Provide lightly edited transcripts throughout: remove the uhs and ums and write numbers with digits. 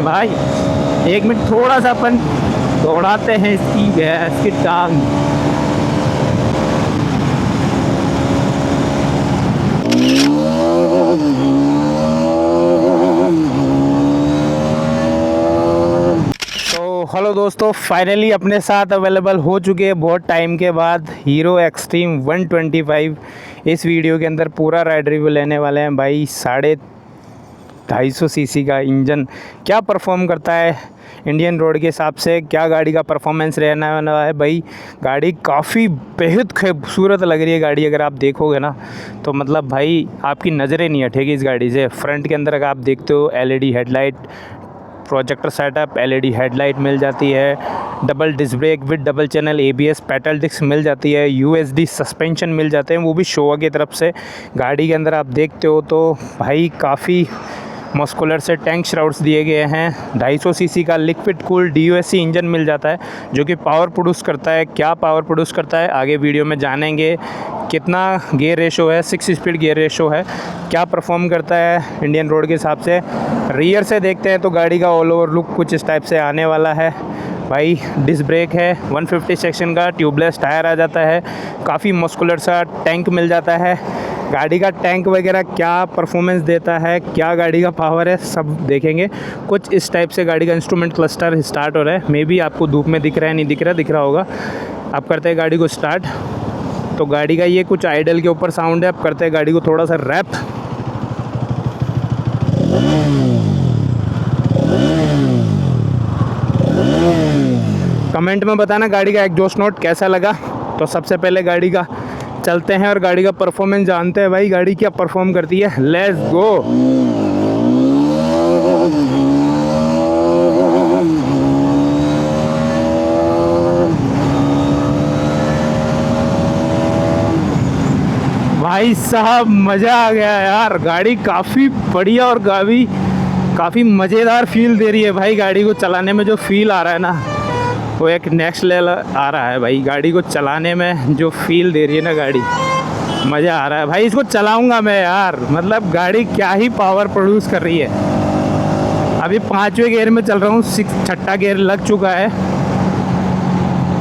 भाई 1 मिनट थोड़ा सा अपन दौड़ाते हैं इसकी भैंस की टांग। तो हेलो दोस्तों, फाइनली अपने साथ अवेलेबल हो चुके हैं बहुत टाइम के बाद हीरो एक्सट्रीम 125। इस वीडियो के अंदर पूरा राइड रिव्यू लेने वाले हैं भाई। 250 सीसी का इंजन क्या परफॉर्म करता है इंडियन रोड के हिसाब से, क्या गाड़ी का परफॉर्मेंस रहना वाला है भाई। गाड़ी काफ़ी बेहद खूबसूरत लग रही है गाड़ी, अगर आप देखोगे ना तो मतलब भाई आपकी नज़रें नहीं हटेगी इस गाड़ी से। फ्रंट के अंदर अगर आप देखते हो LED headlight, projector setup, LED headlight मिल जाती है, double disc brake with double channel ABS, pedal disc मिल जाती है, USD सस्पेंशन मिल जाते हैं, वो भी शोवा की तरफ से। गाड़ी के अंदर आप देखते हो तो भाई काफ़ी मस्कुलर से टैंक श्राउड्स दिए गए हैं। 250 सीसी का लिक्विड कूल DOSC इंजन मिल जाता है जो कि पावर प्रोड्यूस करता है। क्या पावर प्रोड्यूस करता है आगे वीडियो में जानेंगे। कितना गियर रेशो है, 6 स्पीड गियर रेशो है, क्या परफॉर्म करता है इंडियन रोड के हिसाब से। रियर से देखते हैं तो गाड़ी का ऑल ओवर लुक कुछ इस टाइप से आने वाला है भाई। डिस्क ब्रेक है, 150 सेक्शन का ट्यूबलेस टायर आ जाता है, काफ़ी मस्कुलर सा टैंक मिल जाता है। गाड़ी का टैंक वगैरह क्या परफॉर्मेंस देता है, क्या गाड़ी का पावर है, सब देखेंगे। कुछ इस टाइप से गाड़ी का इंस्ट्रूमेंट क्लस्टर स्टार्ट हो रहा है। मे बी आपको धूप में दिख रहा है, नहीं दिख रहा होगा। आप करते हैं गाड़ी को स्टार्ट, तो गाड़ी का ये कुछ आइडल के ऊपर साउंड है। आप करते हैं गाड़ी को थोड़ा सा रैप। कमेंट में बताना गाड़ी का एग्जॉस्ट नोट कैसा लगा। तो सबसे पहले गाड़ी का चलते हैं और गाड़ी का परफॉर्मेंस जानते हैं भाई, गाड़ी क्या परफॉर्म करती है। Let's go. भाई साहब मज़ा आ गया यार, गाड़ी काफ़ी बढ़िया और काफ़ी मज़ेदार फील दे रही है भाई। गाड़ी को चलाने में जो फील आ रहा है ना वो एक नेक्स्ट लेवल आ रहा है भाई। गाड़ी को चलाने में जो फील दे रही है ना गाड़ी, मज़ा आ रहा है भाई। इसको चलाऊंगा मैं यार, मतलब गाड़ी क्या ही पावर प्रोड्यूस कर रही है। अभी 5वें गियर में चल रहा हूँ, 6ठा गियर लग चुका है,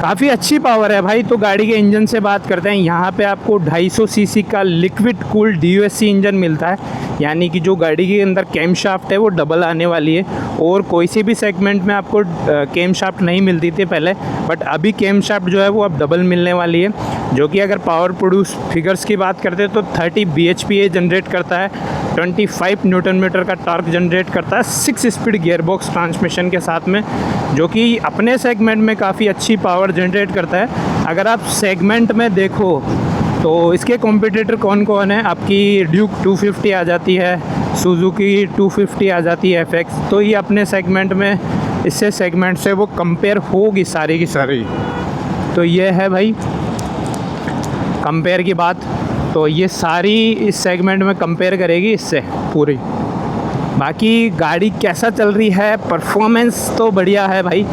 काफ़ी अच्छी पावर है भाई। तो गाड़ी के इंजन से बात करते हैं। यहाँ पे आपको 250 सीसी का लिक्विड कूल्ड DOSC इंजन मिलता है, यानी कि जो गाड़ी के अंदर कैम शाफ्ट है वो डबल आने वाली है। और कोई सी भी सेगमेंट में आपको कैम शाफ्ट नहीं मिलती थी पहले, बट अभी कैम शाफ्ट जो है वो अब डबल मिलने वाली है, जो कि अगर पावर प्रोड्यूस फिगर्स की बात करते हैं तो 30 bhpa जनरेट करता है, 25 न्यूटन मीटर का टॉर्क जनरेट करता है, 6 स्पीड गियरबॉक्स ट्रांसमिशन के साथ में, जो कि अपने सेगमेंट में काफ़ी अच्छी पावर जनरेट करता है। अगर आप सेगमेंट में देखो तो इसके कॉम्पिटिटर कौन कौन है, आपकी ड्यूक 250 आ जाती है, सुजुकी 250 आ जाती है FX। तो ये अपने सेगमेंट में इससे सेगमेंट से वो कंपेयर होगी सारी की सारी। तो ये है भाई कंपेयर की बात, तो ये सारी इस सेगमेंट में कंपेयर करेगी इससे पूरी। बाकी गाड़ी कैसा चल रही है, परफॉर्मेंस तो बढ़िया है भाई।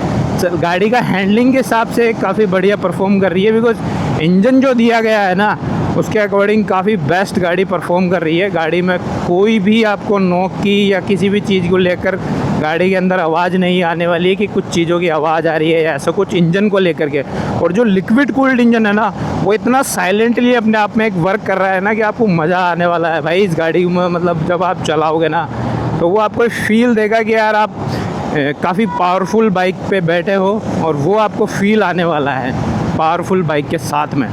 गाड़ी का हैंडलिंग के हिसाब से काफ़ी बढ़िया परफॉर्म कर रही है, बिकॉज इंजन जो दिया गया है ना उसके अकॉर्डिंग काफ़ी बेस्ट गाड़ी परफॉर्म कर रही है। गाड़ी में कोई भी आपको नॉक की या किसी भी चीज़ को लेकर गाड़ी के अंदर आवाज़ नहीं आने वाली है कि कुछ चीज़ों की आवाज़ आ रही है या ऐसा कुछ इंजन को लेकर के। और जो लिक्विड कूल्ड इंजन है ना वो इतना साइलेंटली अपने आप में एक वर्क कर रहा है ना कि आपको मज़ा आने वाला है भाई इस गाड़ी में। मतलब जब आप चलाओगे ना तो वो आपको फील देगा कि यार आप काफ़ी पावरफुल बाइक पे बैठे हो, और वो आपको फील आने वाला है पावरफुल बाइक के साथ में।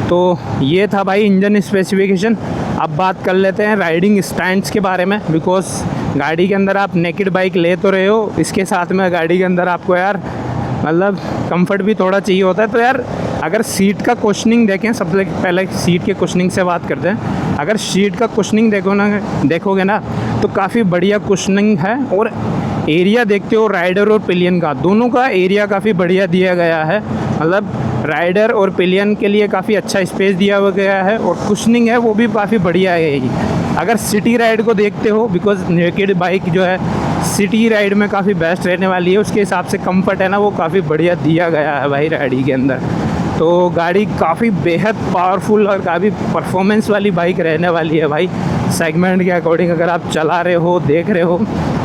तो ये था भाई इंजन स्पेसिफिकेशन। अब बात कर लेते हैं राइडिंग स्टैंड्स के बारे में, बिकॉज गाड़ी के अंदर आप नेकेड बाइक ले तो रहे हो, इसके साथ में गाड़ी के अंदर आपको यार मतलब कंफर्ट भी थोड़ा चाहिए होता है। तो यार अगर सीट का कुशनिंग देखें, सबसे पहले सीट के कुशनिंग से बात करते हैं। अगर सीट का कुशनिंग देखोगे ना तो काफ़ी बढ़िया कुशनिंग है, और एरिया देखते हो राइडर और पिलियन का, दोनों का एरिया काफ़ी बढ़िया दिया गया है। मतलब राइडर और पिलियन के लिए काफ़ी अच्छा स्पेस दिया गया है, और कुशनिंग है वो भी काफ़ी बढ़िया है। अगर सिटी राइड को देखते हो, बिकॉज नेकेड बाइक जो है सिटी राइड में काफ़ी बेस्ट रहने वाली है, उसके हिसाब से कंफर्ट है ना वो काफ़ी बढ़िया दिया गया है भाई गाड़ी के अंदर। तो गाड़ी काफ़ी बेहद पावरफुल और काफ़ी परफॉर्मेंस वाली बाइक रहने वाली है भाई सेगमेंट के अकॉर्डिंग। अगर आप चला रहे हो, देख रहे हो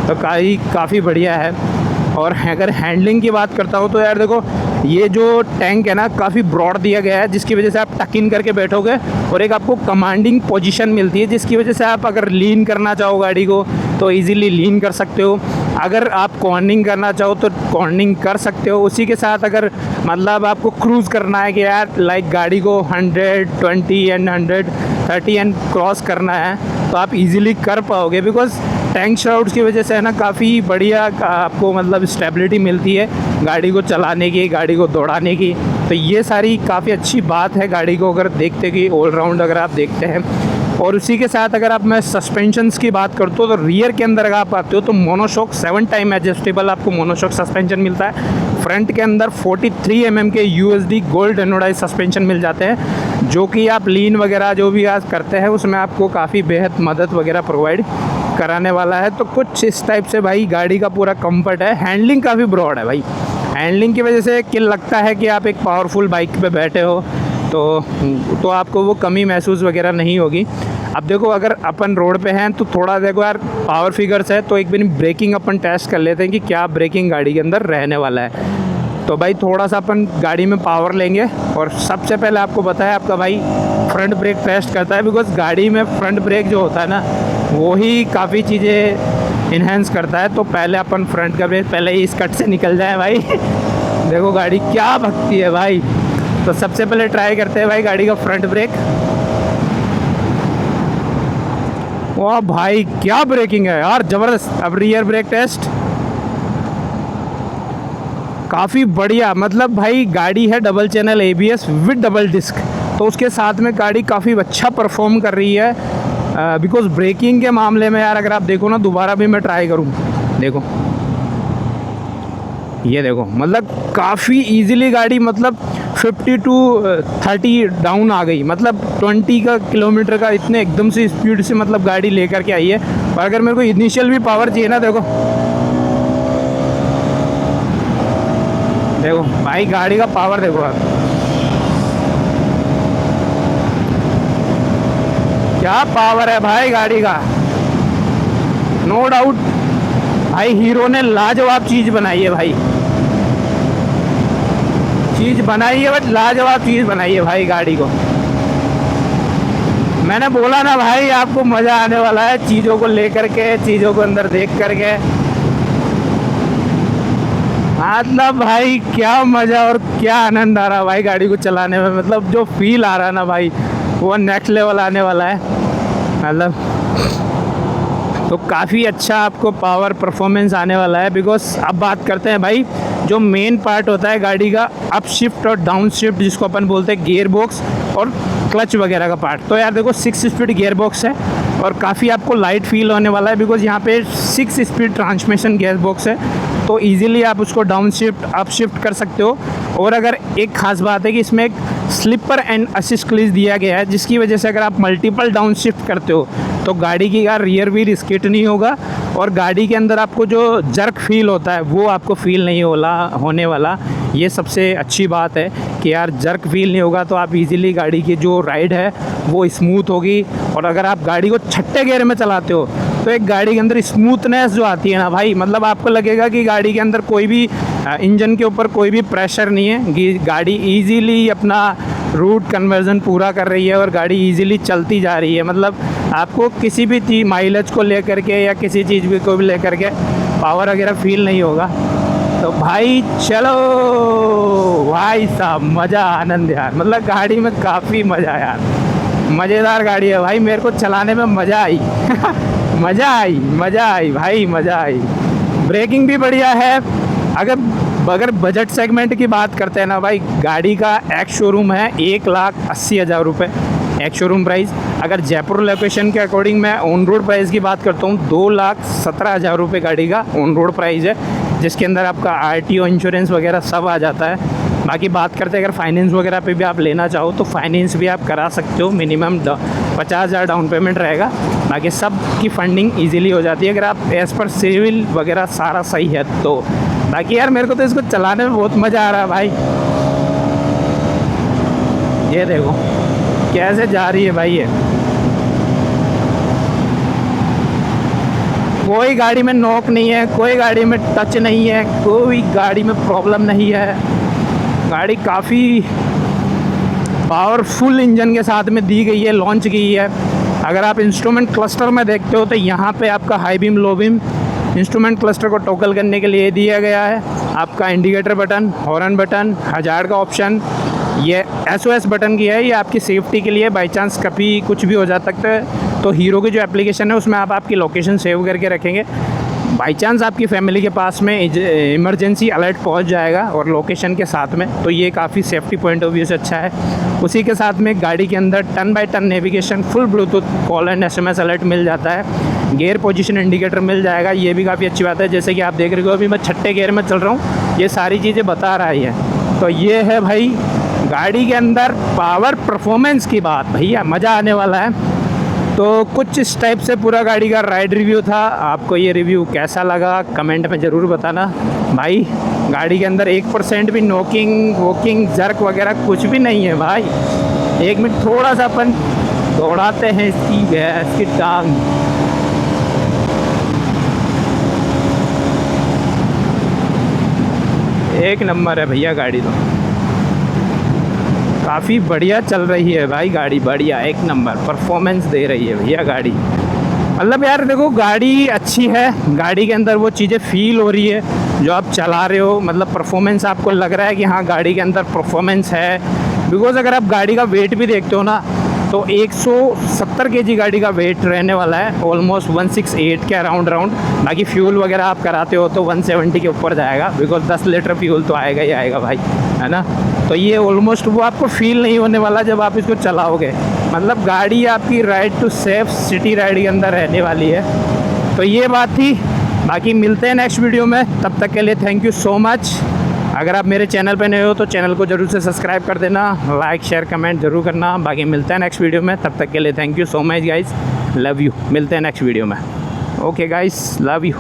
तो काफ़ी बढ़िया है। और अगर हैंडलिंग की बात करता हूँ तो यार देखो, ये जो टैंक है ना काफ़ी ब्रॉड दिया गया है, जिसकी वजह से आप टक इन करके बैठोगे और एक आपको कमांडिंग पोजीशन मिलती है, जिसकी वजह से आप अगर लीन करना चाहो गाड़ी को तो इजीली लीन कर सकते हो। अगर आप कॉर्निंग करना चाहो तो कॉर्निंग कर सकते हो। उसी के साथ अगर मतलब आपको क्रूज़ करना है कि यार लाइक गाड़ी को 120 एंड 130 एंड क्रॉस करना है तो आप इजीली कर पाओगे, बिकॉज़ टैंक श्राउड्स की वजह से है ना काफ़ी बढ़िया आपको मतलब स्टेबिलिटी मिलती है गाड़ी को चलाने की, गाड़ी को दौड़ाने की। तो ये सारी काफ़ी अच्छी बात है गाड़ी को अगर देखते कि ऑलराउंड अगर आप देखते हैं। और उसी के साथ अगर आप मैं सस्पेंशंस की बात करता हूँ तो रियर के अंदर अगर आप आते हो तो मोनोशॉक 7 टाइम एडजस्टेबल आपको मोनोशॉक सस्पेंशन मिलता है। फ्रंट के अंदर 43 mm के USD गोल्ड एनोडाइज सस्पेंशन मिल जाते हैं, जो कि आप लीन वगैरह जो भी आज करते हैं उसमें आपको काफ़ी बेहद मदद वगैरह प्रोवाइड कराने वाला है। तो कुछ इस टाइप से भाई गाड़ी का पूरा कंफर्ट है। हैंडलिंग काफ़ी ब्रॉड है भाई, हैंडलिंग की वजह से कि लगता है कि आप एक पावरफुल बाइक पे बैठे हो, तो आपको वो कमी महसूस वगैरह नहीं होगी। अब देखो अगर अपन रोड पे हैं तो थोड़ा देखो यार पावर फिगर्स है, तो एक बार ब्रेकिंग अपन टेस्ट कर लेते हैं कि क्या ब्रेकिंग गाड़ी के अंदर रहने वाला है। तो भाई थोड़ा सा अपन गाड़ी में पावर लेंगे और सबसे पहले आपको बताया आपका भाई फ्रंट ब्रेक टेस्ट करता है, बिकॉज़ गाड़ी में फ्रंट ब्रेक जो होता है ना वो ही काफ़ी चीज़ें इन्हेंस करता है। तो पहले अपन फ्रंट का ब्रेक पहले ही इस कट से निकल जाए भाई देखो गाड़ी क्या भगती है भाई। तो सबसे पहले ट्राई करते हैं भाई गाड़ी का फ्रंट ब्रेक। वाह भाई क्या ब्रेकिंग है यार, ज़बरदस्त। अब रियर ब्रेक टेस्ट काफ़ी बढ़िया, मतलब भाई गाड़ी है double channel ABS with double disc, तो उसके साथ में गाड़ी काफ़ी अच्छा परफॉर्म कर रही है। बिकॉज ब्रेकिंग के मामले में यार अगर आप देखो ना, दोबारा भी मैं ट्राई करूँ, देखो ये देखो मतलब काफ़ी इजीली गाड़ी मतलब 50 to 30 डाउन आ गई, मतलब 20 का किलोमीटर का इतने एकदम से स्पीड से मतलब गाड़ी लेकर के आई है। और अगर मेरे को इनिशियल भी पावर चाहिए ना, देखो देखो भाई गाड़ी का पावर देखो आप, क्या पावर है भाई गाड़ी का, नो डाउट भाई हीरो ने लाजवाब चीज़ बनाई है भाई, चीज़ बनाई है बट लाजवाब चीज़ बनाई है भाई गाड़ी को। मैंने बोला ना भाई आपको मज़ा आने वाला है चीज़ों को लेकर के, चीज़ों को अंदर देख करके, मतलब भाई क्या मज़ा और क्या आनंद आ रहा है भाई गाड़ी को चलाने में। मतलब जो फील आ रहा है ना भाई वो नेक्स्ट लेवल आने वाला है मतलब। तो काफ़ी अच्छा आपको पावर परफॉर्मेंस आने वाला है। बिकॉज अब बात करते हैं भाई जो मेन पार्ट होता है गाड़ी का, अप शिफ्ट और डाउन शिफ्ट जिसको अपन बोलते हैं गियर बॉक्स और क्लच वगैरह का पार्ट। तो यार देखो 6 स्पीड गियर बॉक्स है और काफ़ी आपको लाइट फील होने वाला है, बिकॉज यहाँ पे 6 स्पीड ट्रांसमिशन गियर बॉक्स है, तो इजीली आप उसको डाउन शिफ्ट अप शिफ्ट कर सकते हो। और अगर एक ख़ास बात है कि इसमें एक स्लिपर एंड असिस्ट क्लीज दिया गया है, जिसकी वजह से अगर आप मल्टीपल डाउन शिफ्ट करते हो तो गाड़ी की यार रियर व्हील स्किड नहीं होगा और गाड़ी के अंदर आपको जो जर्क फील होता है वो आपको फील नहीं होने वाला। ये सबसे अच्छी बात है कि यार जर्क फील नहीं होगा, तो आप इजीली गाड़ी की जो राइड है वो स्मूथ होगी। और अगर आप गाड़ी को छठे गियर में चलाते हो तो एक गाड़ी के अंदर स्मूथनेस जो आती है ना भाई, मतलब आपको लगेगा कि गाड़ी के अंदर कोई भी इंजन के ऊपर कोई भी प्रेशर नहीं है, गाड़ी इजीली अपना रूट कन्वर्जन पूरा कर रही है और गाड़ी इजीली चलती जा रही है। मतलब आपको किसी भी चीज़ माइलेज को लेकर के या किसी चीज़ भी को भी लेकर के पावर वगैरह फील नहीं होगा। तो भाई चलो भाई साहब मज़ा आनंद यार, मतलब गाड़ी में काफ़ी मज़ा यार, मज़ेदार गाड़ी है भाई, मेरे को चलाने में मज़ा आई मज़ा आई भाई, मज़ा आई। ब्रेकिंग भी बढ़िया है। अगर बजट सेगमेंट की बात करते हैं ना भाई, गाड़ी का एक्स शोरूम है 1,80,000 रुपये एक्स शोरूम प्राइस। अगर जयपुर लोकेशन के अकॉर्डिंग मैं ऑन रोड प्राइस की बात करता हूँ 2,17,000 रुपये गाड़ी का ऑन रोड प्राइस है, जिसके अंदर आपका RTO इंश्योरेंस वगैरह सब आ जाता है। बाकी बात करते हैं अगर फाइनेंस वगैरह पे भी आप लेना चाहो तो फाइनेंस भी आप करा सकते हो, मिनिमम 50,000 डाउन पेमेंट रहेगा, बाकी सब की फंडिंग इजीली हो जाती है अगर आप एज़ पर सिविल वगैरह सारा सही है तो। बाकी यार मेरे को तो इसको चलाने में बहुत मज़ा आ रहा है भाई, ये देखो कैसे जा रही है भाई, कोई गाड़ी में नॉक नहीं है, कोई गाड़ी में टच नहीं है, कोई गाड़ी में प्रॉब्लम नहीं है। गाड़ी काफ़ी पावरफुल इंजन के साथ में दी गई है, लॉन्च की है। अगर आप इंस्ट्रूमेंट क्लस्टर में देखते हो तो यहाँ पे आपका high beam, low beam, instrument cluster को टॉगल करने के लिए दिया गया है। आपका indicator button, horn button, hazard का ऑप्शन, ये SOS बटन की है, ये आपकी सेफ्टी के लिए। बाई चांस कभी कुछ भी हो जा सकता है तो हीरो की जो एप्लीकेशन है उसमें आप आपकी लोकेशन सेव करके रखेंगे। बाई चांस आपकी फैमिली के पास में इमरजेंसी अलर्ट पहुंच जाएगा और लोकेशन के साथ में, तो ये काफ़ी सेफ्टी पॉइंट ऑफ व्यू से अच्छा है। उसी के साथ में गाड़ी के अंदर turn by turn navigation, full Bluetooth call and SMS alert मिल जाता है। गियर पोजीशन इंडिकेटर मिल जाएगा, ये भी काफ़ी अच्छी बात है। जैसे कि आप देख रहे हो अभी मैं 6ठे गियर में चल रहा हूँ, ये सारी चीज़ें बता रहा है। तो ये है भाई गाड़ी के अंदर पावर परफॉर्मेंस की बात, भैया मज़ा आने वाला है। तो कुछ इस टाइप से पूरा गाड़ी का राइड रिव्यू था। आपको ये रिव्यू कैसा लगा कमेंट में ज़रूर बताना। भाई गाड़ी के अंदर 1% भी नॉकिंग वॉकिंग जर्क वगैरह कुछ भी नहीं है भाई। 1 मिनट थोड़ा सा अपन दौड़ाते हैं इसकी भैंस की टांग। एक नंबर है भैया गाड़ी, तो काफ़ी बढ़िया चल रही है भाई गाड़ी, बढ़िया एक नंबर परफॉर्मेंस दे रही है भैया गाड़ी। मतलब यार देखो गाड़ी अच्छी है, गाड़ी के अंदर वो चीज़ें फील हो रही है जो आप चला रहे हो। मतलब परफॉर्मेंस आपको लग रहा है कि हाँ गाड़ी के अंदर परफॉर्मेंस है। बिकॉज़ अगर आप गाड़ी का वेट भी देखते हो ना तो 170 kg गाड़ी का वेट रहने वाला है, ऑलमोस्ट 168 के अराउंड। बाकी फ्यूल वगैरह आप कराते हो तो 170 के ऊपर जाएगा, बिकॉज 10 लीटर फ्यूल तो आएगा ही आएगा भाई, है ना। तो ये ऑलमोस्ट वो आपको फील नहीं होने वाला जब आप इसको चलाओगे। मतलब गाड़ी आपकी ride to safe city ride के अंदर रहने वाली है। तो ये बात थी। बाकी मिलते हैं नेक्स्ट वीडियो में, तब तक के लिए थैंक यू सो मच। अगर आप मेरे चैनल पे नए हो तो चैनल को ज़रूर से सब्सक्राइब कर देना, लाइक शेयर कमेंट ज़रूर करना। बाकी मिलते हैं नेक्स्ट वीडियो में, तब तक के लिए thank you so much guys, love you. मिलते हैं नेक्स्ट वीडियो में। Okay guys, love you.